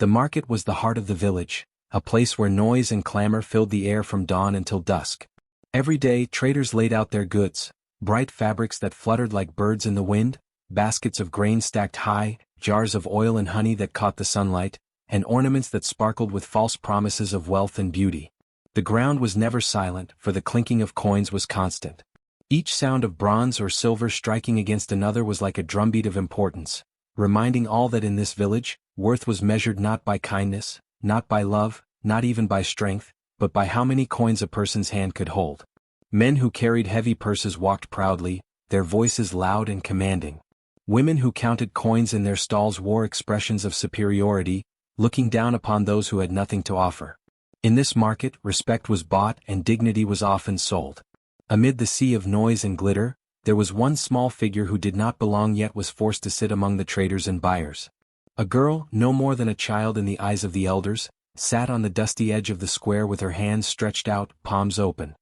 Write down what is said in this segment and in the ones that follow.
The market was the heart of the village, a place where noise and clamor filled the air from dawn until dusk. Every day traders laid out their goods, bright fabrics that fluttered like birds in the wind, baskets of grain stacked high, jars of oil and honey that caught the sunlight, and ornaments that sparkled with false promises of wealth and beauty. The ground was never silent, for the clinking of coins was constant. Each sound of bronze or silver striking against another was like a drumbeat of importance, reminding all that in this village, worth was measured not by kindness, not by love, not even by strength, but by how many coins a person's hand could hold. Men who carried heavy purses walked proudly, their voices loud and commanding. Women who counted coins in their stalls wore expressions of superiority, looking down upon those who had nothing to offer. In this market, respect was bought and dignity was often sold. Amid the sea of noise and glitter, there was one small figure who did not belong yet was forced to sit among the traders and buyers. A girl, no more than a child in the eyes of the elders, sat on the dusty edge of the square with her hands stretched out, palms open.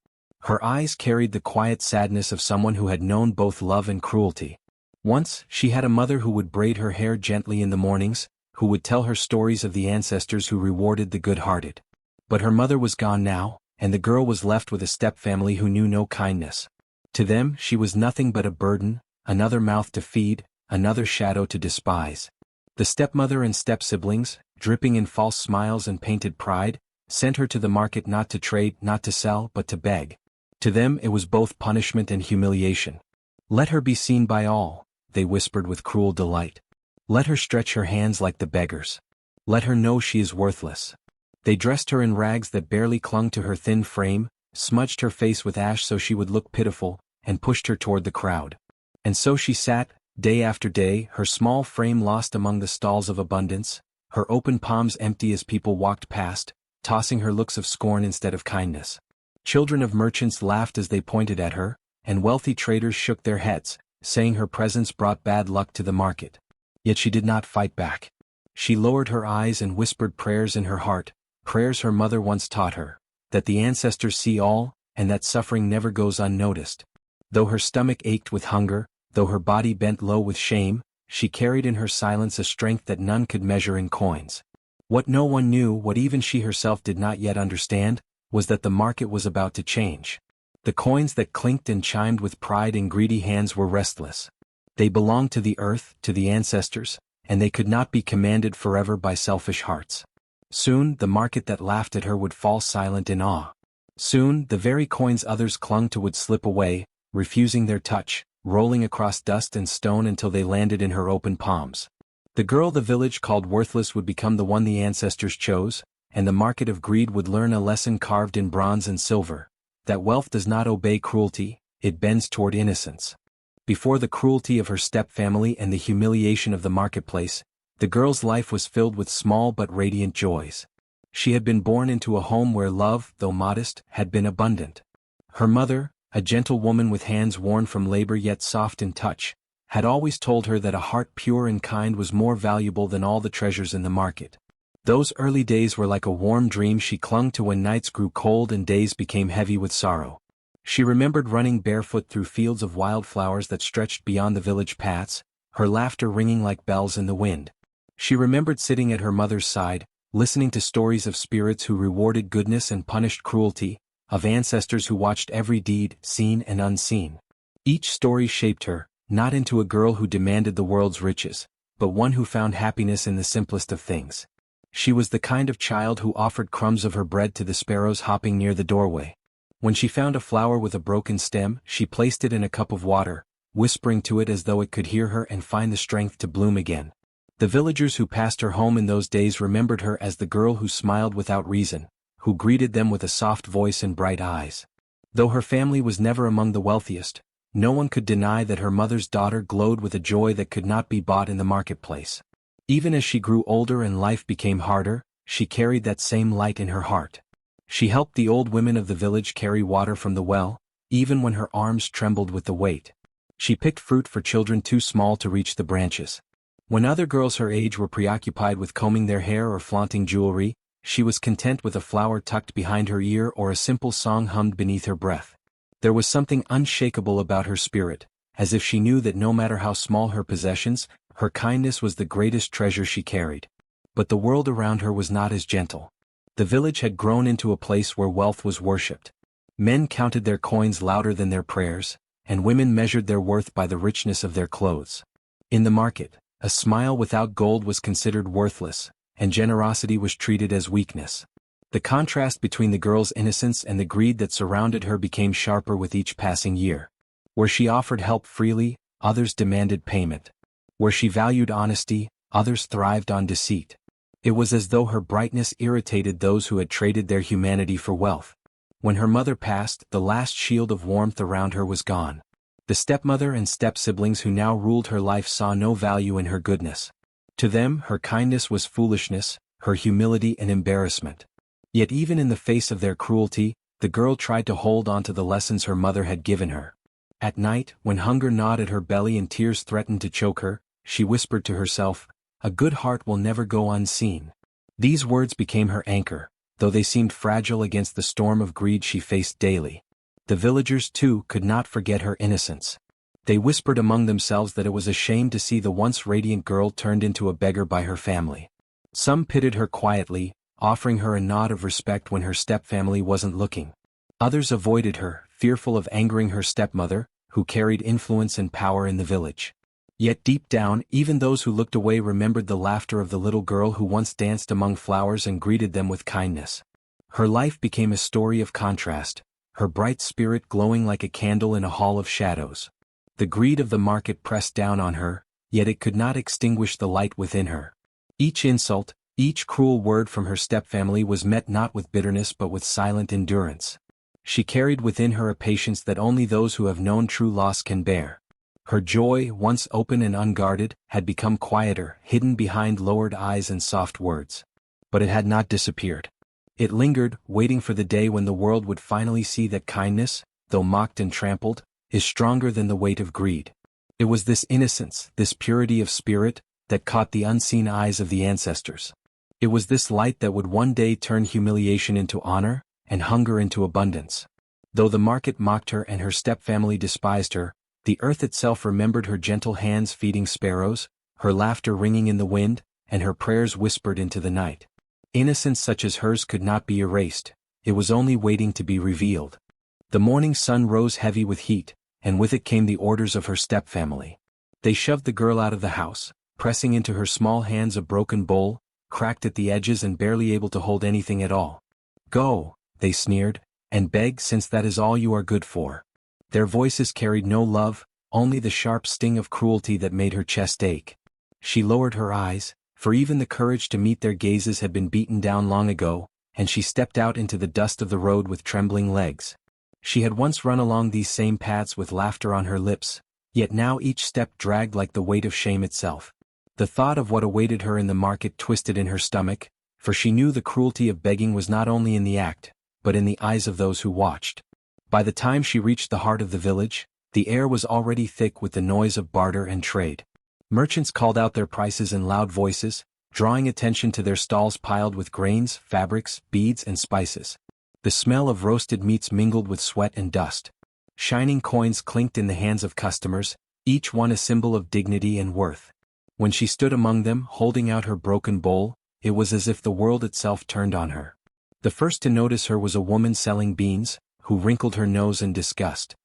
Her eyes carried the quiet sadness of someone who had known both love and cruelty. Once, she had a mother who would braid her hair gently in the mornings, who would tell her stories of the ancestors who rewarded the good-hearted. But her mother was gone now, and the girl was left with a step-family who knew no kindness. To them, she was nothing but a burden, another mouth to feed, another shadow to despise. The stepmother and step-siblings, dripping in false smiles and painted pride, sent her to the market not to trade, not to sell, but to beg. To them it was both punishment and humiliation. "Let her be seen by all," they whispered with cruel delight. "Let her stretch her hands like the beggars. Let her know she is worthless." They dressed her in rags that barely clung to her thin frame, smudged her face with ash so she would look pitiful, and pushed her toward the crowd. And so she sat, day after day, her small frame lost among the stalls of abundance, her open palms empty as people walked past, tossing her looks of scorn instead of kindness. Children of merchants laughed as they pointed at her, and wealthy traders shook their heads, saying her presence brought bad luck to the market. Yet she did not fight back. She lowered her eyes and whispered prayers in her heart, prayers her mother once taught her, that the ancestors see all, and that suffering never goes unnoticed. Though her stomach ached with hunger, though her body bent low with shame, she carried in her silence a strength that none could measure in coins. What no one knew, what even she herself did not yet understand, was that the market was about to change. The coins that clinked and chimed with pride in greedy hands were restless. They belonged to the earth, to the ancestors, and they could not be commanded forever by selfish hearts. Soon, the market that laughed at her would fall silent in awe. Soon, the very coins others clung to would slip away, refusing their touch, rolling across dust and stone until they landed in her open palms. The girl the village called worthless would become the one the ancestors chose, and the market of greed would learn a lesson carved in bronze and silver, that wealth does not obey cruelty, it bends toward innocence. Before the cruelty of her step-family and the humiliation of the marketplace, the girl's life was filled with small but radiant joys. She had been born into a home where love, though modest, had been abundant. Her mother, a gentle woman with hands worn from labor yet soft in touch, had always told her that a heart pure and kind was more valuable than all the treasures in the market. Those early days were like a warm dream she clung to when nights grew cold and days became heavy with sorrow. She remembered running barefoot through fields of wildflowers that stretched beyond the village paths, her laughter ringing like bells in the wind. She remembered sitting at her mother's side, listening to stories of spirits who rewarded goodness and punished cruelty, of ancestors who watched every deed, seen and unseen. Each story shaped her, not into a girl who demanded the world's riches, but one who found happiness in the simplest of things. She was the kind of child who offered crumbs of her bread to the sparrows hopping near the doorway. When she found a flower with a broken stem, she placed it in a cup of water, whispering to it as though it could hear her and find the strength to bloom again. The villagers who passed her home in those days remembered her as the girl who smiled without reason, who greeted them with a soft voice and bright eyes. Though her family was never among the wealthiest, no one could deny that her mother's daughter glowed with a joy that could not be bought in the marketplace. Even as she grew older and life became harder, she carried that same light in her heart. She helped the old women of the village carry water from the well, even when her arms trembled with the weight. She picked fruit for children too small to reach the branches. When other girls her age were preoccupied with combing their hair or flaunting jewelry, she was content with a flower tucked behind her ear or a simple song hummed beneath her breath. There was something unshakable about her spirit, as if she knew that no matter how small her possessions, her kindness was the greatest treasure she carried. But the world around her was not as gentle. The village had grown into a place where wealth was worshipped. Men counted their coins louder than their prayers, and women measured their worth by the richness of their clothes. In the market, a smile without gold was considered worthless, and generosity was treated as weakness. The contrast between the girl's innocence and the greed that surrounded her became sharper with each passing year. Where she offered help freely, others demanded payment. Where she valued honesty, others thrived on deceit. It was as though her brightness irritated those who had traded their humanity for wealth. When her mother passed, the last shield of warmth around her was gone. The stepmother and step-siblings who now ruled her life saw no value in her goodness. To them, her kindness was foolishness, her humility an embarrassment. Yet even in the face of their cruelty, the girl tried to hold on to the lessons her mother had given her. At night, when hunger gnawed at her belly and tears threatened to choke her, she whispered to herself, "A good heart will never go unseen." These words became her anchor, though they seemed fragile against the storm of greed she faced daily. The villagers, too, could not forget her innocence. They whispered among themselves that it was a shame to see the once radiant girl turned into a beggar by her family. Some pitied her quietly, offering her a nod of respect when her stepfamily wasn't looking. Others avoided her, fearful of angering her stepmother, who carried influence and power in the village. Yet deep down, even those who looked away remembered the laughter of the little girl who once danced among flowers and greeted them with kindness. Her life became a story of contrast, her bright spirit glowing like a candle in a hall of shadows. The greed of the market pressed down on her, yet it could not extinguish the light within her. Each insult, each cruel word from her stepfamily was met not with bitterness but with silent endurance. She carried within her a patience that only those who have known true loss can bear. Her joy, once open and unguarded, had become quieter, hidden behind lowered eyes and soft words. But it had not disappeared. It lingered, waiting for the day when the world would finally see that kindness, though mocked and trampled, is stronger than the weight of greed. It was this innocence, this purity of spirit, that caught the unseen eyes of the ancestors. It was this light that would one day turn humiliation into honor, and hunger into abundance. Though the market mocked her and her stepfamily despised her, the earth itself remembered her gentle hands feeding sparrows, her laughter ringing in the wind, and her prayers whispered into the night. Innocence such as hers could not be erased, it was only waiting to be revealed. The morning sun rose heavy with heat, and with it came the orders of her stepfamily. They shoved the girl out of the house, pressing into her small hands a broken bowl, cracked at the edges and barely able to hold anything at all. "Go," they sneered, "and beg since that is all you are good for." Their voices carried no love, only the sharp sting of cruelty that made her chest ache. She lowered her eyes, for even the courage to meet their gazes had been beaten down long ago, and she stepped out into the dust of the road with trembling legs. She had once run along these same paths with laughter on her lips, yet now each step dragged like the weight of shame itself. The thought of what awaited her in the market twisted in her stomach, for she knew the cruelty of begging was not only in the act, but in the eyes of those who watched. By the time she reached the heart of the village, the air was already thick with the noise of barter and trade. Merchants called out their prices in loud voices, drawing attention to their stalls piled with grains, fabrics, beads and spices. The smell of roasted meats mingled with sweat and dust. Shining coins clinked in the hands of customers, each one a symbol of dignity and worth. When she stood among them, holding out her broken bowl, it was as if the world itself turned on her. The first to notice her was a woman selling beans, who wrinkled her nose in disgust.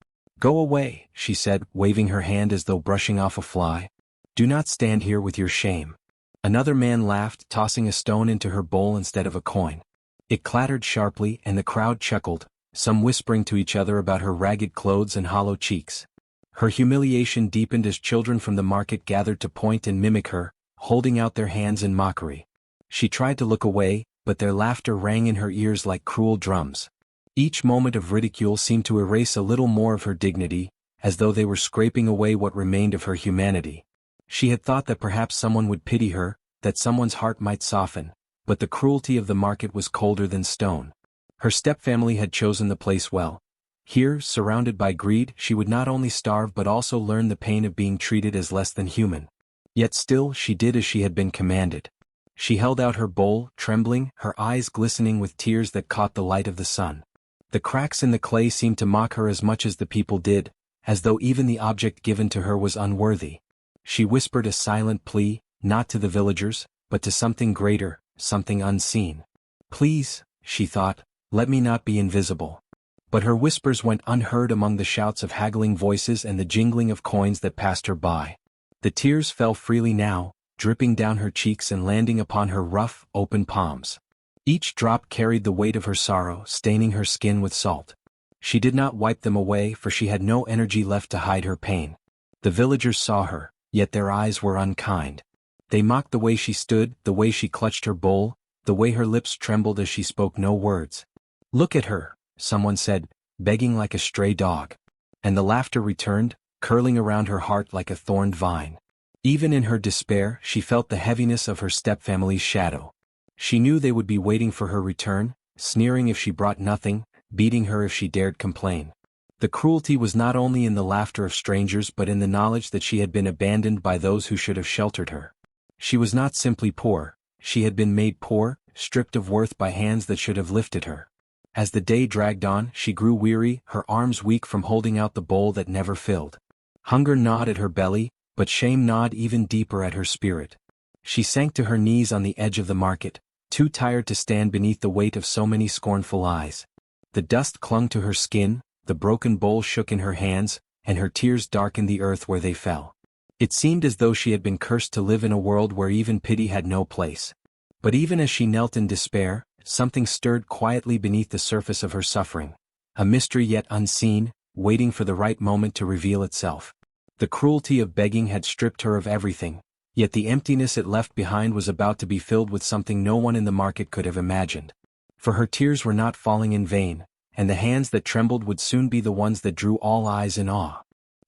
"Go away," she said, waving her hand as though brushing off a fly. "Do not stand here with your shame." Another man laughed, tossing a stone into her bowl instead of a coin. It clattered sharply, and the crowd chuckled, some whispering to each other about her ragged clothes and hollow cheeks. Her humiliation deepened as children from the market gathered to point and mimic her, holding out their hands in mockery. She tried to look away, but their laughter rang in her ears like cruel drums. Each moment of ridicule seemed to erase a little more of her dignity, as though they were scraping away what remained of her humanity. She had thought that perhaps someone would pity her, that someone's heart might soften, but the cruelty of the market was colder than stone. Her stepfamily had chosen the place well. Here, surrounded by greed, she would not only starve but also learn the pain of being treated as less than human. Yet still, she did as she had been commanded. She held out her bowl, trembling, her eyes glistening with tears that caught the light of the sun. The cracks in the clay seemed to mock her as much as the people did, as though even the object given to her was unworthy. She whispered a silent plea, not to the villagers, but to something greater, something unseen. Please, she thought, let me not be invisible. But her whispers went unheard among the shouts of haggling voices and the jingling of coins that passed her by. The tears fell freely now, dripping down her cheeks and landing upon her rough, open palms. Each drop carried the weight of her sorrow, staining her skin with salt. She did not wipe them away, for she had no energy left to hide her pain. The villagers saw her, yet their eyes were unkind. They mocked the way she stood, the way she clutched her bowl, the way her lips trembled as she spoke no words. "Look at her," someone said, begging like a stray dog. And the laughter returned, curling around her heart like a thorned vine. Even in her despair, she felt the heaviness of her stepfamily's shadow. She knew they would be waiting for her return, sneering if she brought nothing, beating her if she dared complain. The cruelty was not only in the laughter of strangers but in the knowledge that she had been abandoned by those who should have sheltered her. She was not simply poor, she had been made poor, stripped of worth by hands that should have lifted her. As the day dragged on, she grew weary, her arms weak from holding out the bowl that never filled. Hunger gnawed at her belly, but shame gnawed even deeper at her spirit. She sank to her knees on the edge of the market, too tired to stand beneath the weight of so many scornful eyes. The dust clung to her skin, the broken bowl shook in her hands, and her tears darkened the earth where they fell. It seemed as though she had been cursed to live in a world where even pity had no place. But even as she knelt in despair, something stirred quietly beneath the surface of her suffering. A mystery yet unseen, waiting for the right moment to reveal itself. The cruelty of begging had stripped her of everything, yet the emptiness it left behind was about to be filled with something no one in the market could have imagined. For her tears were not falling in vain, and the hands that trembled would soon be the ones that drew all eyes in awe.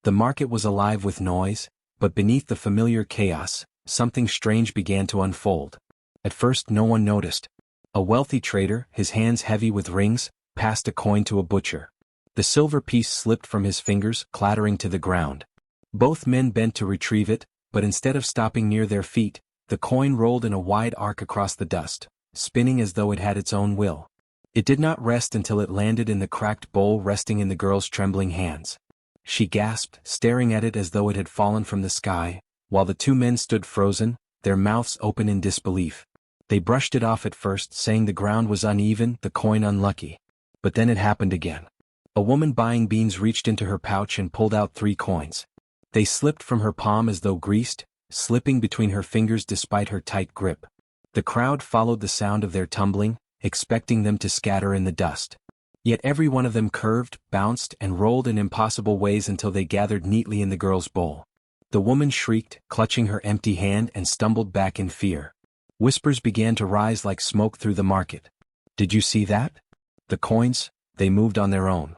The market was alive with noise, but beneath the familiar chaos, something strange began to unfold. At first no one noticed. A wealthy trader, his hands heavy with rings, passed a coin to a butcher. The silver piece slipped from his fingers, clattering to the ground. Both men bent to retrieve it, but instead of stopping near their feet, the coin rolled in a wide arc across the dust, spinning as though it had its own will. It did not rest until it landed in the cracked bowl resting in the girl's trembling hands. She gasped, staring at it as though it had fallen from the sky, while the two men stood frozen, their mouths open in disbelief. They brushed it off at first, saying the ground was uneven, the coin unlucky. But then it happened again. A woman buying beans reached into her pouch and pulled out 3 coins. They slipped from her palm as though greased, slipping between her fingers despite her tight grip. The crowd followed the sound of their tumbling, expecting them to scatter in the dust. Yet every one of them curved, bounced, and rolled in impossible ways until they gathered neatly in the girl's bowl. The woman shrieked, clutching her empty hand, and stumbled back in fear. Whispers began to rise like smoke through the market. "Did you see that? The coins, they moved on their own."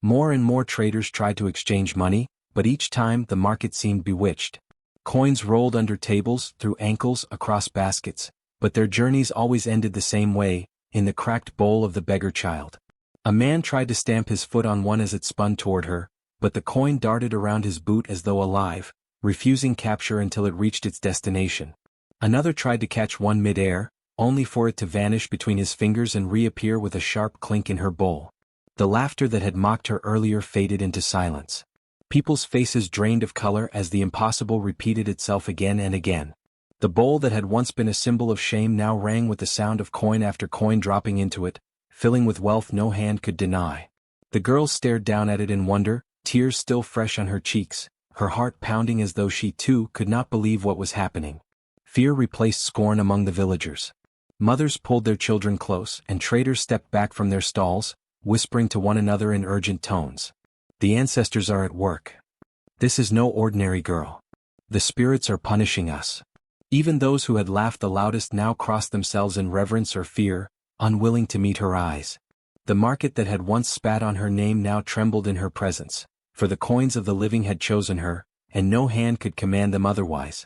More and more traders tried to exchange money, but each time the market seemed bewitched. Coins rolled under tables, through ankles, across baskets, but their journeys always ended the same way, in the cracked bowl of the beggar child. A man tried to stamp his foot on one as it spun toward her, but the coin darted around his boot as though alive, refusing capture until it reached its destination. Another tried to catch one mid-air, only for it to vanish between his fingers and reappear with a sharp clink in her bowl. The laughter that had mocked her earlier faded into silence. People's faces drained of color as the impossible repeated itself again and again. The bowl that had once been a symbol of shame now rang with the sound of coin after coin dropping into it, filling with wealth no hand could deny. The girl stared down at it in wonder, tears still fresh on her cheeks, her heart pounding as though she too could not believe what was happening. Fear replaced scorn among the villagers. Mothers pulled their children close, and traders stepped back from their stalls, whispering to one another in urgent tones. "The ancestors are at work. This is no ordinary girl. The spirits are punishing us." Even those who had laughed the loudest now crossed themselves in reverence or fear, unwilling to meet her eyes. The market that had once spat on her name now trembled in her presence, for the coins of the living had chosen her, and no hand could command them otherwise.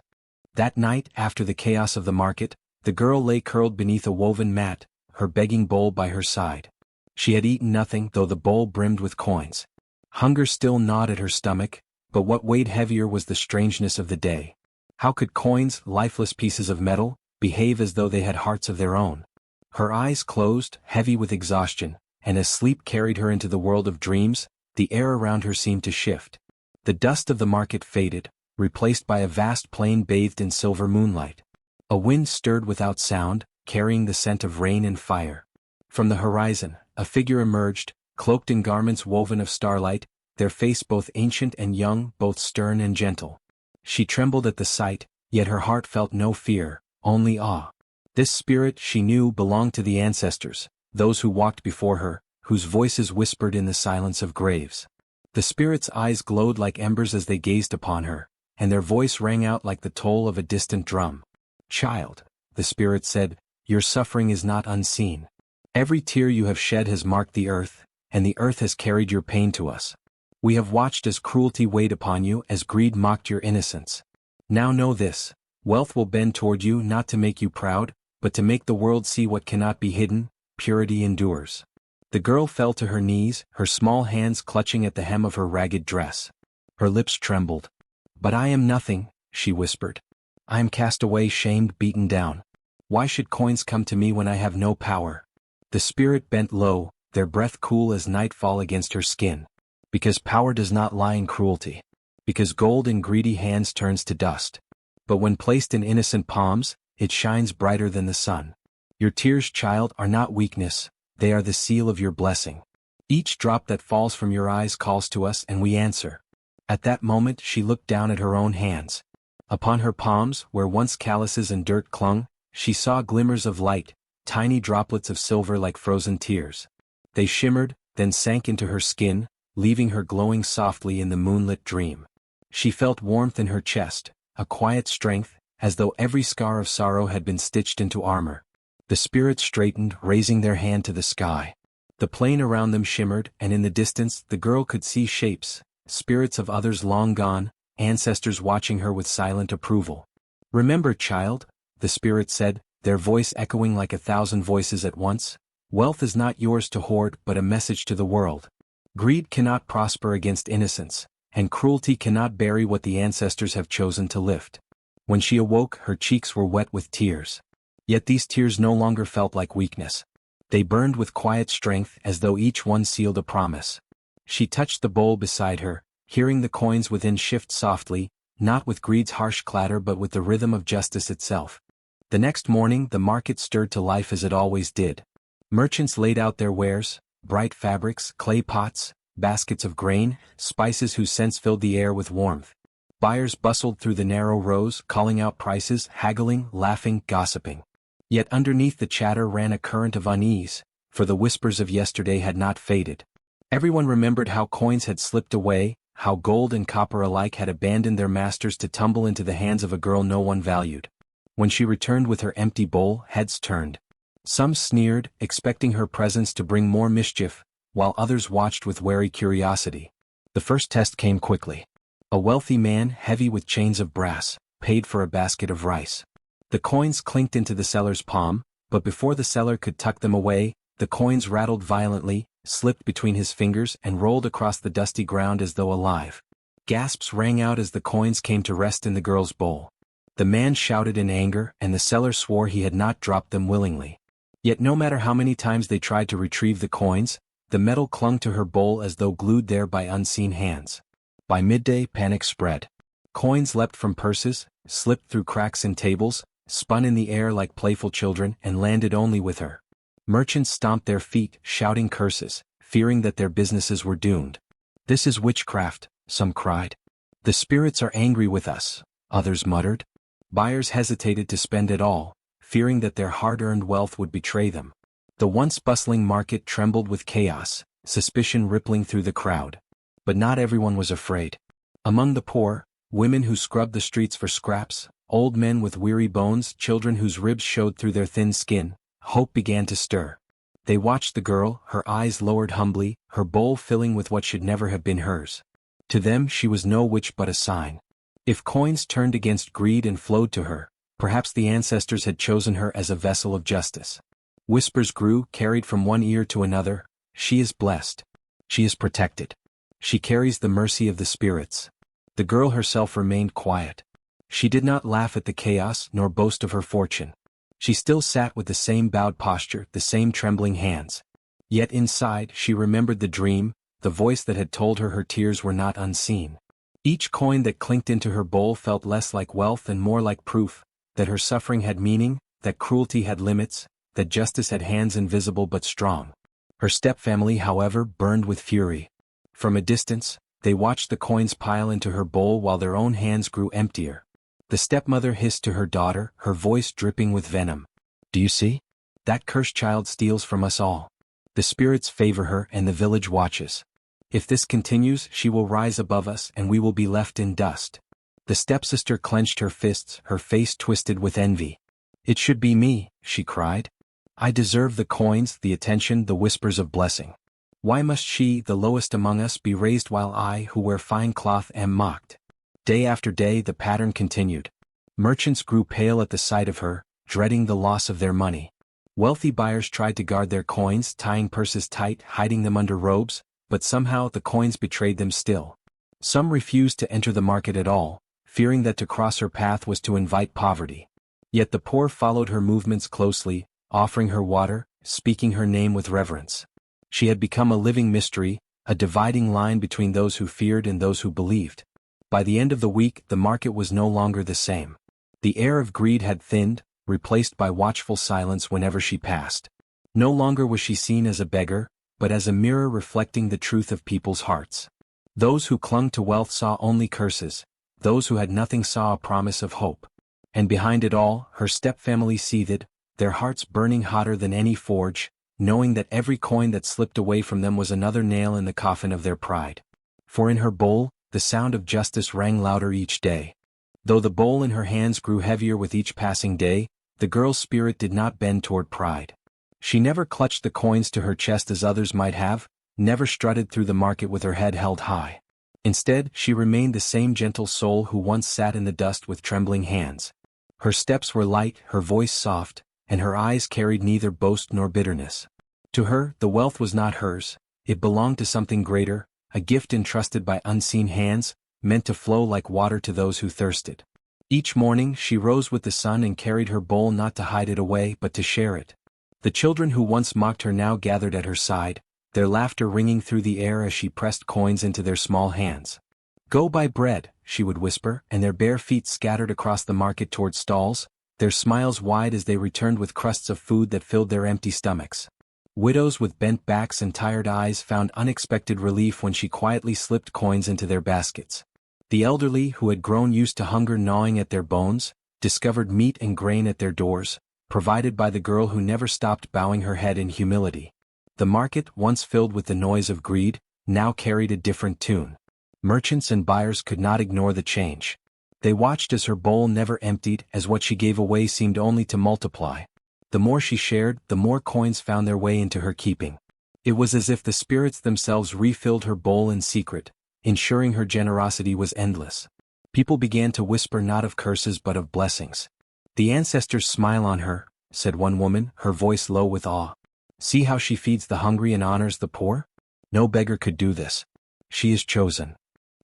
That night, after the chaos of the market, the girl lay curled beneath a woven mat, her begging bowl by her side. She had eaten nothing, though the bowl brimmed with coins. Hunger still gnawed at her stomach, but what weighed heavier was the strangeness of the day. How could coins, lifeless pieces of metal, behave as though they had hearts of their own? Her eyes closed, heavy with exhaustion, and as sleep carried her into the world of dreams, the air around her seemed to shift. The dust of the market faded, replaced by a vast plain bathed in silver moonlight. A wind stirred without sound, carrying the scent of rain and fire. From the horizon, a figure emerged, cloaked in garments woven of starlight, their face both ancient and young, both stern and gentle. She trembled at the sight, yet her heart felt no fear, only awe. This spirit, she knew, belonged to the ancestors, those who walked before her, whose voices whispered in the silence of graves. The spirit's eyes glowed like embers as they gazed upon her, and their voice rang out like the toll of a distant drum. "Child," the spirit said, "your suffering is not unseen. Every tear you have shed has marked the earth, and the earth has carried your pain to us. We have watched as cruelty weighed upon you, as greed mocked your innocence. Now know this, wealth will bend toward you not to make you proud, but to make the world see what cannot be hidden, purity endures." The girl fell to her knees, her small hands clutching at the hem of her ragged dress. Her lips trembled. "But I am nothing," she whispered. "I am cast away, shamed, beaten down. Why should coins come to me when I have no power?" The spirit bent low, their breath cool as nightfall against her skin. "Because power does not lie in cruelty. Because gold in greedy hands turns to dust. But when placed in innocent palms, it shines brighter than the sun. Your tears, child, are not weakness, they are the seal of your blessing. Each drop that falls from your eyes calls to us and we answer." At that moment she looked down at her own hands. Upon her palms, where once calluses and dirt clung, she saw glimmers of light, tiny droplets of silver like frozen tears. They shimmered, then sank into her skin, leaving her glowing softly in the moonlit dream. She felt warmth in her chest, a quiet strength, as though every scar of sorrow had been stitched into armor. The spirits straightened, raising their hand to the sky. The plain around them shimmered, and in the distance the girl could see shapes, spirits of others long gone, ancestors watching her with silent approval. "Remember, child," the spirit said, their voice echoing like 1,000 voices at once, "wealth is not yours to hoard but a message to the world. Greed cannot prosper against innocence, and cruelty cannot bury what the ancestors have chosen to lift." When she awoke, her cheeks were wet with tears. Yet these tears no longer felt like weakness. They burned with quiet strength as though each one sealed a promise. She touched the bowl beside her, hearing the coins within shift softly, not with greed's harsh clatter but with the rhythm of justice itself. The next morning the market stirred to life as it always did. Merchants laid out their wares, bright fabrics, clay pots, baskets of grain, spices whose scents filled the air with warmth. Buyers bustled through the narrow rows, calling out prices, haggling, laughing, gossiping. Yet underneath the chatter ran a current of unease, for the whispers of yesterday had not faded. Everyone remembered how coins had slipped away, how gold and copper alike had abandoned their masters to tumble into the hands of a girl no one valued. When she returned with her empty bowl, heads turned. Some sneered, expecting her presence to bring more mischief, while others watched with wary curiosity. The first test came quickly. A wealthy man, heavy with chains of brass, paid for a basket of rice. The coins clinked into the seller's palm, but before the seller could tuck them away, the coins rattled violently, slipped between his fingers and rolled across the dusty ground as though alive. Gasps rang out as the coins came to rest in the girl's bowl. The man shouted in anger, and the seller swore he had not dropped them willingly. Yet no matter how many times they tried to retrieve the coins, the metal clung to her bowl as though glued there by unseen hands. By midday, panic spread. Coins leapt from purses, slipped through cracks in tables, spun in the air like playful children and landed only with her. Merchants stomped their feet, shouting curses, fearing that their businesses were doomed. "This is witchcraft," some cried. "The spirits are angry with us," others muttered. Buyers hesitated to spend it all, fearing that their hard-earned wealth would betray them. The once bustling market trembled with chaos, suspicion rippling through the crowd. But not everyone was afraid. Among the poor, women who scrubbed the streets for scraps, old men with weary bones, children whose ribs showed through their thin skin, hope began to stir. They watched the girl, her eyes lowered humbly, her bowl filling with what should never have been hers. To them she was no witch but a sign. If coins turned against greed and flowed to her, perhaps the ancestors had chosen her as a vessel of justice. Whispers grew, carried from one ear to another. "She is blessed. She is protected. She carries the mercy of the spirits." The girl herself remained quiet. She did not laugh at the chaos nor boast of her fortune. She still sat with the same bowed posture, the same trembling hands. Yet inside she remembered the dream, the voice that had told her her tears were not unseen. Each coin that clinked into her bowl felt less like wealth and more like proof, that her suffering had meaning, that cruelty had limits, that justice had hands invisible but strong. Her stepfamily, however, burned with fury. From a distance, they watched the coins pile into her bowl while their own hands grew emptier. The stepmother hissed to her daughter, her voice dripping with venom. "Do you see? That cursed child steals from us all. The spirits favor her and the village watches. If this continues, she will rise above us and we will be left in dust." The stepsister clenched her fists, her face twisted with envy. "It should be me," she cried. "I deserve the coins, the attention, the whispers of blessing. Why must she, the lowest among us, be raised while I, who wear fine cloth, am mocked?" Day after day the pattern continued. Merchants grew pale at the sight of her, dreading the loss of their money. Wealthy buyers tried to guard their coins, tying purses tight, hiding them under robes, but somehow the coins betrayed them still. Some refused to enter the market at all, fearing that to cross her path was to invite poverty. Yet the poor followed her movements closely, offering her water, speaking her name with reverence. She had become a living mystery, a dividing line between those who feared and those who believed. By the end of the week, the market was no longer the same. The air of greed had thinned, replaced by watchful silence whenever she passed. No longer was she seen as a beggar, but as a mirror reflecting the truth of people's hearts. Those who clung to wealth saw only curses, those who had nothing saw a promise of hope. And behind it all, her stepfamily seethed, their hearts burning hotter than any forge, knowing that every coin that slipped away from them was another nail in the coffin of their pride. For in her bowl, the sound of justice rang louder each day. Though the bowl in her hands grew heavier with each passing day, the girl's spirit did not bend toward pride. She never clutched the coins to her chest as others might have, never strutted through the market with her head held high. Instead, she remained the same gentle soul who once sat in the dust with trembling hands. Her steps were light, her voice soft, and her eyes carried neither boast nor bitterness. To her, the wealth was not hers, it belonged to something greater, a gift entrusted by unseen hands, meant to flow like water to those who thirsted. Each morning she rose with the sun and carried her bowl not to hide it away but to share it. The children who once mocked her now gathered at her side, their laughter ringing through the air as she pressed coins into their small hands. "Go buy bread," she would whisper, and their bare feet scattered across the market toward stalls, their smiles wide as they returned with crusts of food that filled their empty stomachs. Widows with bent backs and tired eyes found unexpected relief when she quietly slipped coins into their baskets. The elderly, who had grown used to hunger gnawing at their bones, discovered meat and grain at their doors, provided by the girl who never stopped bowing her head in humility. The market, once filled with the noise of greed, now carried a different tune. Merchants and buyers could not ignore the change. They watched as her bowl never emptied, as what she gave away seemed only to multiply. The more she shared, the more coins found their way into her keeping. It was as if the spirits themselves refilled her bowl in secret, ensuring her generosity was endless. People began to whisper not of curses but of blessings. "The ancestors smile on her," said one woman, her voice low with awe. "See how she feeds the hungry and honors the poor? No beggar could do this. She is chosen."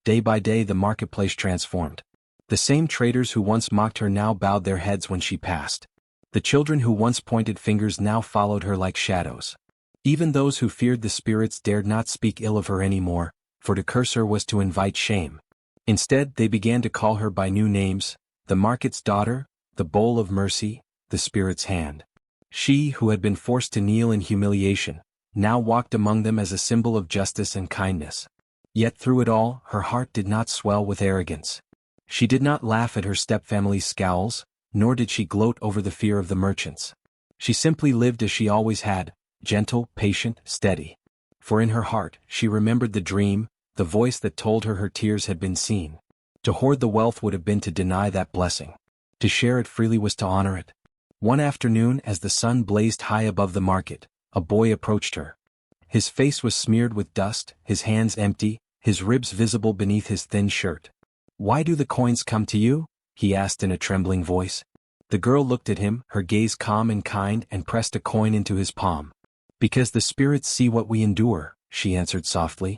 Day by day the marketplace transformed. The same traders who once mocked her now bowed their heads when she passed. The children who once pointed fingers now followed her like shadows. Even those who feared the spirits dared not speak ill of her anymore, for to curse her was to invite shame. Instead, they began to call her by new names: the market's daughter, the bowl of mercy, the spirit's hand. She, who had been forced to kneel in humiliation, now walked among them as a symbol of justice and kindness. Yet through it all, her heart did not swell with arrogance. She did not laugh at her stepfamily's scowls, nor did she gloat over the fear of the merchants. She simply lived as she always had, gentle, patient, steady. For in her heart, she remembered the dream, the voice that told her tears had been seen. To hoard the wealth would have been to deny that blessing. To share it freely was to honor it. One afternoon, as the sun blazed high above the market, a boy approached her. His face was smeared with dust, his hands empty, his ribs visible beneath his thin shirt. "Why do the coins come to you?" he asked in a trembling voice. The girl looked at him, her gaze calm and kind, and pressed a coin into his palm. "Because the spirits see what we endure," she answered softly.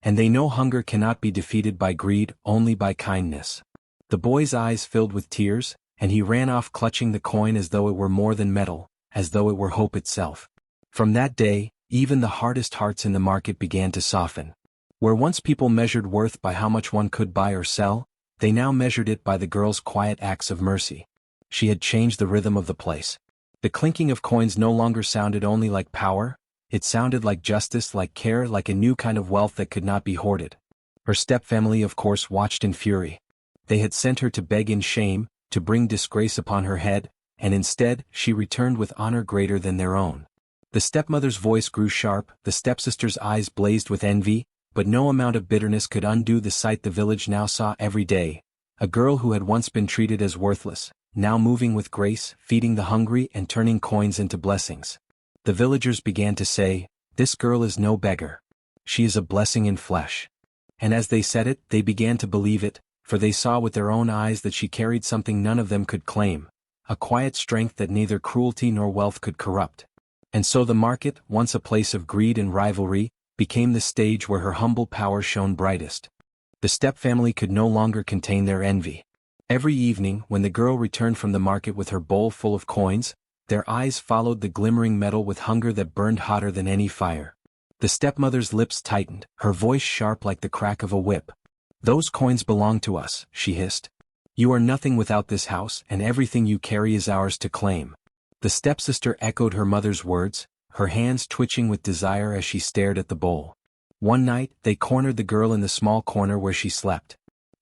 "And they know hunger cannot be defeated by greed, only by kindness." The boy's eyes filled with tears, and he ran off clutching the coin as though it were more than metal, as though it were hope itself. From that day, even the hardest hearts in the market began to soften. Where once people measured worth by how much one could buy or sell, they now measured it by the girl's quiet acts of mercy. she had changed the rhythm of the place. The clinking of coins no longer sounded only like power, it sounded like justice, like care, like a new kind of wealth that could not be hoarded. Her stepfamily of course watched in fury. They had sent her to beg in shame, to bring disgrace upon her head, and instead, she returned with honor greater than their own. The stepmother's voice grew sharp, the stepsister's eyes blazed with envy, but no amount of bitterness could undo the sight the village now saw every day. A girl who had once been treated as worthless, now moving with grace, feeding the hungry and turning coins into blessings. The villagers began to say, "This girl is no beggar. She is a blessing in flesh." And as they said it, they began to believe it, for they saw with their own eyes that she carried something none of them could claim, a quiet strength that neither cruelty nor wealth could corrupt. And so the market, once a place of greed and rivalry, became the stage where her humble power shone brightest. The stepfamily could no longer contain their envy. Every evening, when the girl returned from the market with her bowl full of coins, their eyes followed the glimmering metal with hunger that burned hotter than any fire. The stepmother's lips tightened, her voice sharp like the crack of a whip. "Those coins belong to us," she hissed. "You are nothing without this house, and everything you carry is ours to claim." The stepsister echoed her mother's words, her hands twitching with desire as she stared at the bowl. One night, they cornered the girl in the small corner where she slept.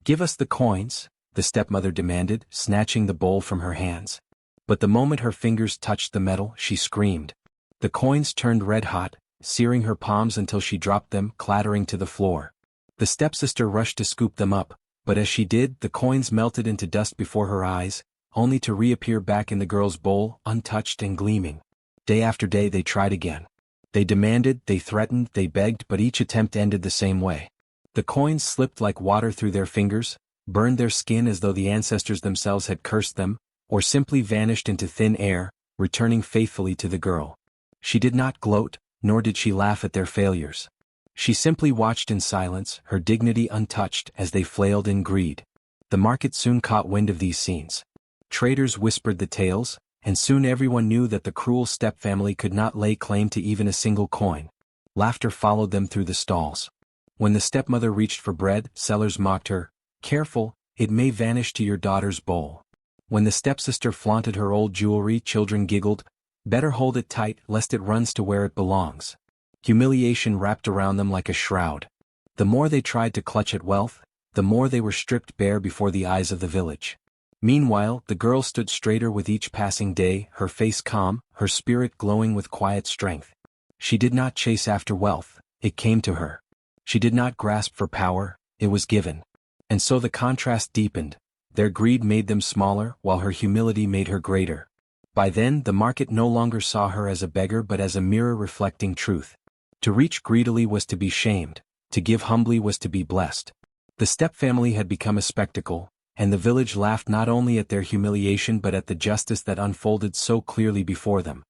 "Give us the coins," the stepmother demanded, snatching the bowl from her hands. But the moment her fingers touched the metal, she screamed. The coins turned red-hot, searing her palms until she dropped them, clattering to the floor. The stepsister rushed to scoop them up, but as she did, the coins melted into dust before her eyes, only to reappear back in the girl's bowl, untouched and gleaming. Day after day they tried again. They demanded, they threatened, they begged, but each attempt ended the same way. The coins slipped like water through their fingers, burned their skin as though the ancestors themselves had cursed them, or simply vanished into thin air, returning faithfully to the girl. She did not gloat, nor did she laugh at their failures. She simply watched in silence, her dignity untouched as they flailed in greed. The market soon caught wind of these scenes. Traders whispered the tales, and soon everyone knew that the cruel stepfamily could not lay claim to even a single coin. Laughter followed them through the stalls. When the stepmother reached for bread, sellers mocked her, "Careful, it may vanish to your daughter's bowl." When the stepsister flaunted her old jewelry, children giggled, "Better hold it tight, lest it runs to where it belongs." Humiliation wrapped around them like a shroud. The more they tried to clutch at wealth, the more they were stripped bare before the eyes of the village. Meanwhile, the girl stood straighter with each passing day, her face calm, her spirit glowing with quiet strength. She did not chase after wealth, it came to her. She did not grasp for power, it was given. And so the contrast deepened. Their greed made them smaller, while her humility made her greater. By then, the market no longer saw her as a beggar but as a mirror reflecting truth. To reach greedily was to be shamed, to give humbly was to be blessed. The stepfamily had become a spectacle, and the village laughed not only at their humiliation but at the justice that unfolded so clearly before them.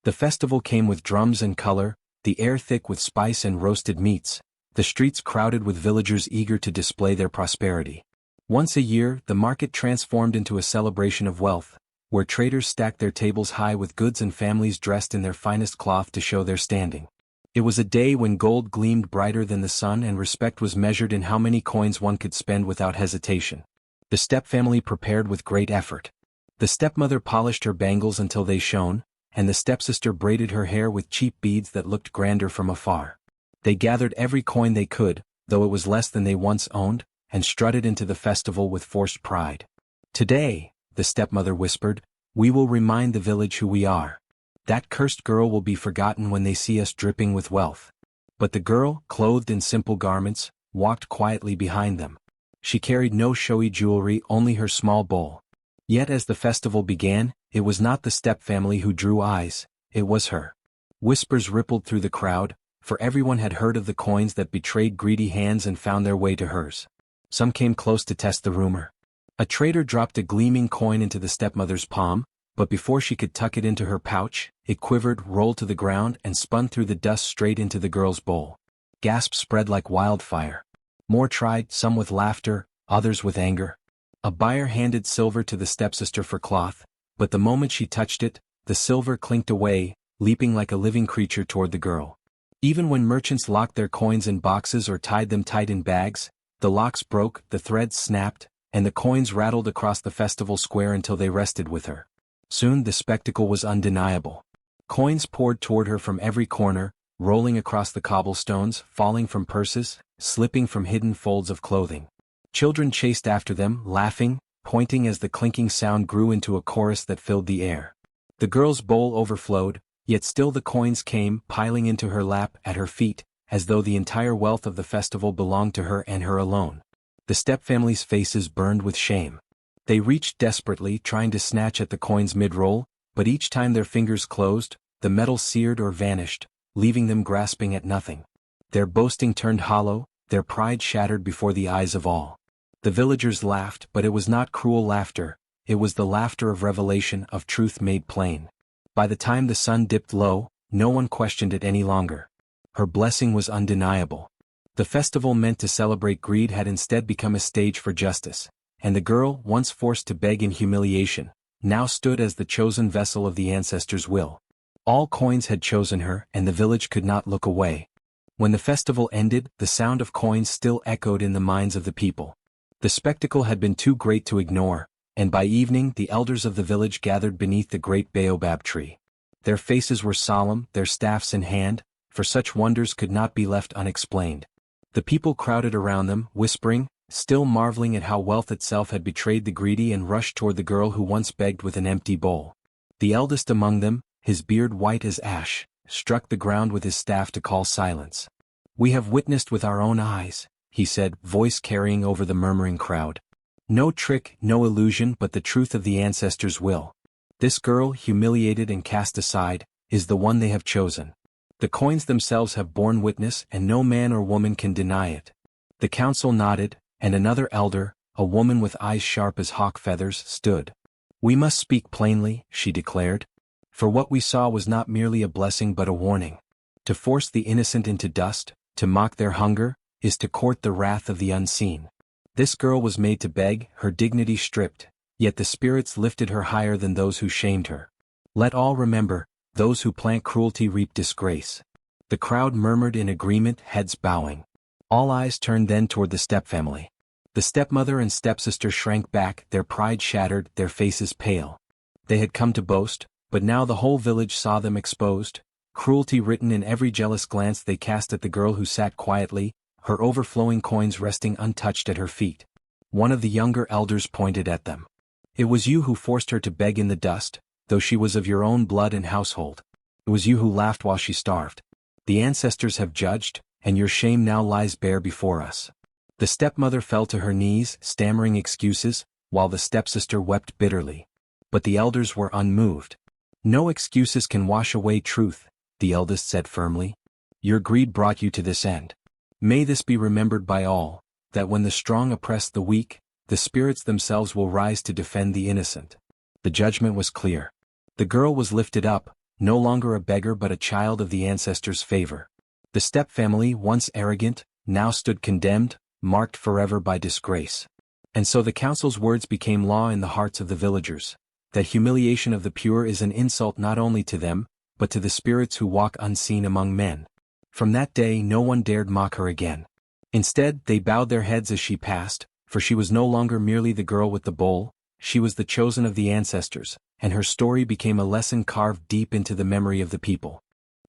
The festival came with drums and color, the air thick with spice and roasted meats, the streets crowded with villagers eager to display their prosperity. Once a year, the market transformed into a celebration of wealth, where traders stacked their tables high with goods and families dressed in their finest cloth to show their standing. It was a day when gold gleamed brighter than the sun and respect was measured in how many coins one could spend without hesitation. The stepfamily prepared with great effort. The stepmother polished her bangles until they shone, and the stepsister braided her hair with cheap beads that looked grander from afar. They gathered every coin they could, though it was less than they once owned, and strutted into the festival with forced pride. "Today," the stepmother whispered, "we will remind the village who we are. That cursed girl will be forgotten when they see us dripping with wealth." But the girl, clothed in simple garments, walked quietly behind them. She carried no showy jewelry, only her small bowl. Yet as the festival began, it was not the stepfamily who drew eyes, it was her. Whispers rippled through the crowd, for everyone had heard of the coins that betrayed greedy hands and found their way to hers. Some came close to test the rumor. A trader dropped a gleaming coin into the stepmother's palm, but before she could tuck it into her pouch, it quivered, rolled to the ground, and spun through the dust straight into the girl's bowl. Gasps spread like wildfire. More tried, some with laughter, others with anger. A buyer handed silver to the stepsister for cloth, but the moment she touched it, the silver clinked away, leaping like a living creature toward the girl. Even when merchants locked their coins in boxes or tied them tight in bags, the locks broke, the threads snapped, and the coins rattled across the festival square until they rested with her. Soon the spectacle was undeniable. Coins poured toward her from every corner, rolling across the cobblestones, falling from purses, slipping from hidden folds of clothing. Children chased after them, laughing, pointing as the clinking sound grew into a chorus that filled the air. The girl's bowl overflowed, yet still the coins came piling into her lap at her feet, as though the entire wealth of the festival belonged to her and her alone. The stepfamily's faces burned with shame. They reached desperately, trying to snatch at the coins mid-roll, but each time their fingers closed, the metal seared or vanished, leaving them grasping at nothing. Their boasting turned hollow, their pride shattered before the eyes of all. The villagers laughed, but it was not cruel laughter, it was the laughter of revelation, of truth made plain. By the time the sun dipped low, no one questioned it any longer. Her blessing was undeniable. The festival meant to celebrate greed had instead become a stage for justice, and the girl, once forced to beg in humiliation, now stood as the chosen vessel of the ancestors' will. All coins had chosen her, and the village could not look away. When the festival ended, the sound of coins still echoed in the minds of the people. The spectacle had been too great to ignore, and by evening the elders of the village gathered beneath the great baobab tree. Their faces were solemn, their staffs in hand, for such wonders could not be left unexplained. The people crowded around them, whispering, still marveling at how wealth itself had betrayed the greedy, and rushed toward the girl who once begged with an empty bowl. The eldest among them, his beard white as ash, struck the ground with his staff to call silence. "We have witnessed with our own eyes," he said, voice carrying over the murmuring crowd. "No trick, no illusion, but the truth of the ancestors' will. This girl, humiliated and cast aside, is the one they have chosen. The coins themselves have borne witness, and no man or woman can deny it." The council nodded, and another elder, a woman with eyes sharp as hawk feathers, stood. "We must speak plainly," she declared. "For what we saw was not merely a blessing but a warning. To force the innocent into dust, to mock their hunger, is to court the wrath of the unseen. This girl was made to beg, her dignity stripped, yet the spirits lifted her higher than those who shamed her. Let all remember, those who plant cruelty reap disgrace." The crowd murmured in agreement, heads bowing. All eyes turned then toward the stepfamily. The stepmother and stepsister shrank back, their pride shattered, their faces pale. They had come to boast, but now the whole village saw them exposed, cruelty written in every jealous glance they cast at the girl who sat quietly, her overflowing coins resting untouched at her feet. One of the younger elders pointed at them. "It was you who forced her to beg in the dust, though she was of your own blood and household. It was you who laughed while she starved. The ancestors have judged, and your shame now lies bare before us." The stepmother fell to her knees, stammering excuses, while the stepsister wept bitterly. But the elders were unmoved. "No excuses can wash away truth," the eldest said firmly. "Your greed brought you to this end. May this be remembered by all, that when the strong oppress the weak, the spirits themselves will rise to defend the innocent." The judgment was clear. The girl was lifted up, no longer a beggar but a child of the ancestors' favor. The stepfamily, once arrogant, now stood condemned, marked forever by disgrace. And so the council's words became law in the hearts of the villagers, that humiliation of the pure is an insult not only to them, but to the spirits who walk unseen among men. From that day no one dared mock her again. Instead, they bowed their heads as she passed, for she was no longer merely the girl with the bowl, she was the chosen of the ancestors, and her story became a lesson carved deep into the memory of the people.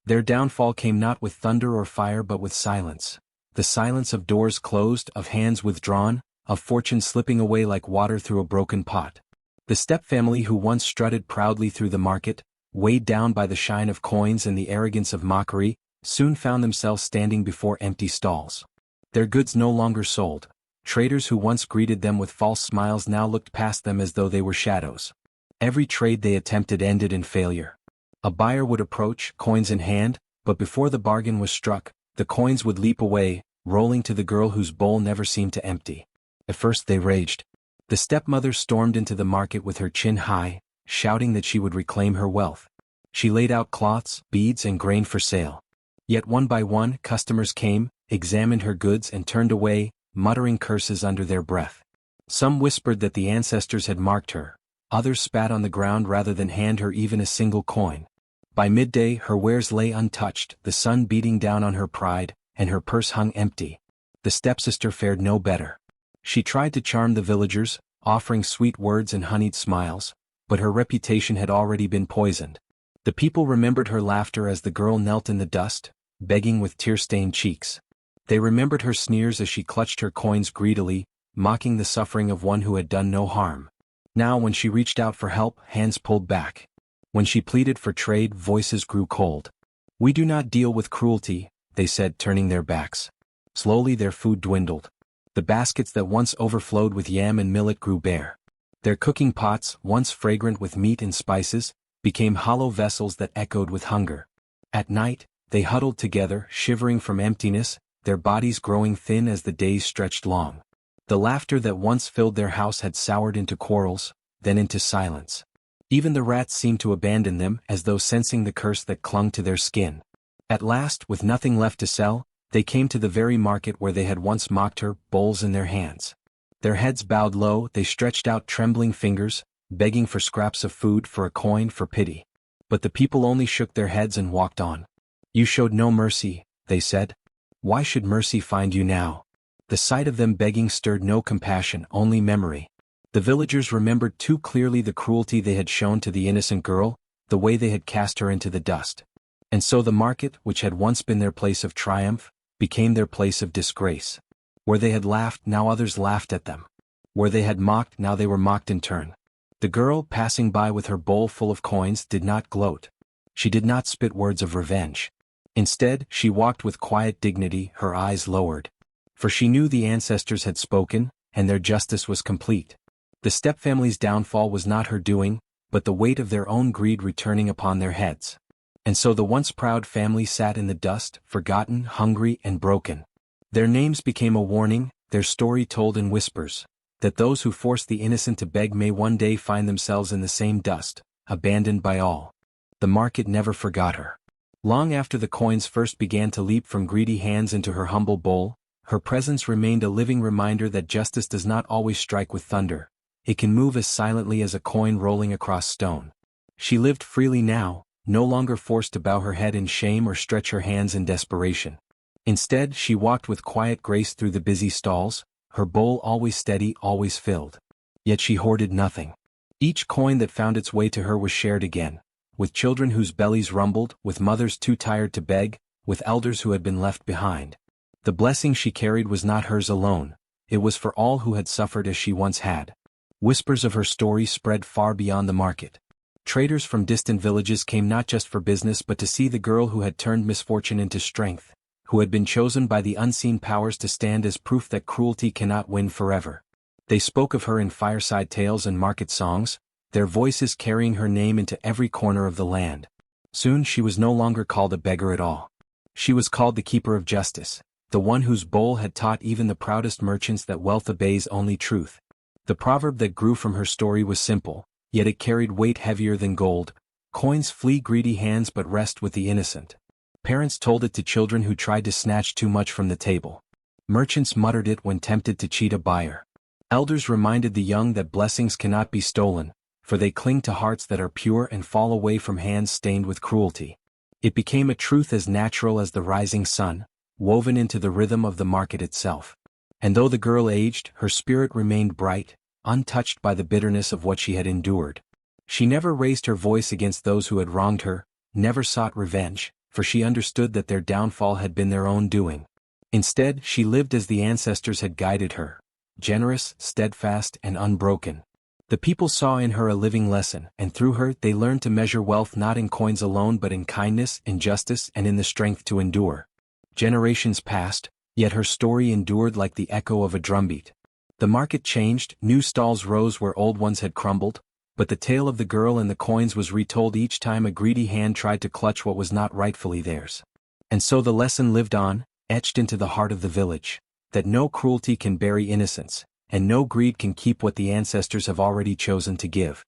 Their downfall came not with thunder or fire but with silence. The silence of doors closed, of hands withdrawn, of fortune slipping away like water through a broken pot. The stepfamily who once strutted proudly through the market, weighed down by the shine of coins and the arrogance of mockery, soon found themselves standing before empty stalls. Their goods no longer sold. Traders who once greeted them with false smiles now looked past them as though they were shadows. Every trade they attempted ended in failure. A buyer would approach, coins in hand, but before the bargain was struck, the coins would leap away, rolling to the girl whose bowl never seemed to empty. At first they raged. The stepmother stormed into the market with her chin high, shouting that she would reclaim her wealth. She laid out cloths, beads and grain for sale. Yet one by one customers came, examined her goods and turned away, muttering curses under their breath. Some whispered that the ancestors had marked her, others spat on the ground rather than hand her even a single coin. By midday her wares lay untouched, the sun beating down on her pride, and her purse hung empty. The stepsister fared no better. She tried to charm the villagers, offering sweet words and honeyed smiles, but her reputation had already been poisoned. The people remembered her laughter as the girl knelt in the dust, begging with tear-stained cheeks. They remembered her sneers as she clutched her coins greedily, mocking the suffering of one who had done no harm. Now when she reached out for help, hands pulled back. When she pleaded for trade, voices grew cold. "We do not deal with cruelty," they said, turning their backs. Slowly their food dwindled. The baskets that once overflowed with yam and millet grew bare. Their cooking pots, once fragrant with meat and spices, became hollow vessels that echoed with hunger. At night, they huddled together, shivering from emptiness, their bodies growing thin as the days stretched long. The laughter that once filled their house had soured into quarrels, then into silence. Even the rats seemed to abandon them, as though sensing the curse that clung to their skin. At last, with nothing left to sell, they came to the very market where they had once mocked her, bowls in their hands. Their heads bowed low, they stretched out trembling fingers, begging for scraps of food, for a coin, for pity. But the people only shook their heads and walked on. "You showed no mercy," they said. "Why should mercy find you now?" The sight of them begging stirred no compassion, only memory. The villagers remembered too clearly the cruelty they had shown to the innocent girl, the way they had cast her into the dust. And so the market, which had once been their place of triumph, became their place of disgrace. Where they had laughed, now others laughed at them. Where they had mocked, now they were mocked in turn. The girl, passing by with her bowl full of coins, did not gloat. She did not spit words of revenge. Instead, she walked with quiet dignity, her eyes lowered. For she knew the ancestors had spoken, and their justice was complete. The stepfamily's downfall was not her doing, but the weight of their own greed returning upon their heads. And so the once proud family sat in the dust, forgotten, hungry, and broken. Their names became a warning, their story told in whispers, that those who force the innocent to beg may one day find themselves in the same dust, abandoned by all. The market never forgot her. Long after the coins first began to leap from greedy hands into her humble bowl, her presence remained a living reminder that justice does not always strike with thunder. It can move as silently as a coin rolling across stone. She lived freely now, no longer forced to bow her head in shame or stretch her hands in desperation. Instead, she walked with quiet grace through the busy stalls, her bowl always steady, always filled. Yet she hoarded nothing. Each coin that found its way to her was shared again, with children whose bellies rumbled, with mothers too tired to beg, with elders who had been left behind. The blessing she carried was not hers alone, it was for all who had suffered as she once had. Whispers of her story spread far beyond the market. Traders from distant villages came not just for business but to see the girl who had turned misfortune into strength, who had been chosen by the unseen powers to stand as proof that cruelty cannot win forever. They spoke of her in fireside tales and market songs, their voices carrying her name into every corner of the land. Soon she was no longer called a beggar at all. She was called the keeper of justice, the one whose bowl had taught even the proudest merchants that wealth obeys only truth. The proverb that grew from her story was simple, yet it carried weight heavier than gold: coins flee greedy hands but rest with the innocent. Parents told it to children who tried to snatch too much from the table. Merchants muttered it when tempted to cheat a buyer. Elders reminded the young that blessings cannot be stolen, for they cling to hearts that are pure and fall away from hands stained with cruelty. It became a truth as natural as the rising sun, woven into the rhythm of the market itself. And though the girl aged, her spirit remained bright, untouched by the bitterness of what she had endured. She never raised her voice against those who had wronged her, never sought revenge, for she understood that their downfall had been their own doing. Instead, she lived as the ancestors had guided her, generous, steadfast, and unbroken. The people saw in her a living lesson, and through her they learned to measure wealth not in coins alone but in kindness, in justice, and in the strength to endure. Generations passed, yet her story endured like the echo of a drumbeat. The market changed, new stalls rose where old ones had crumbled, but the tale of the girl and the coins was retold each time a greedy hand tried to clutch what was not rightfully theirs. And so the lesson lived on, etched into the heart of the village, that no cruelty can bury innocence, and no greed can keep what the ancestors have already chosen to give.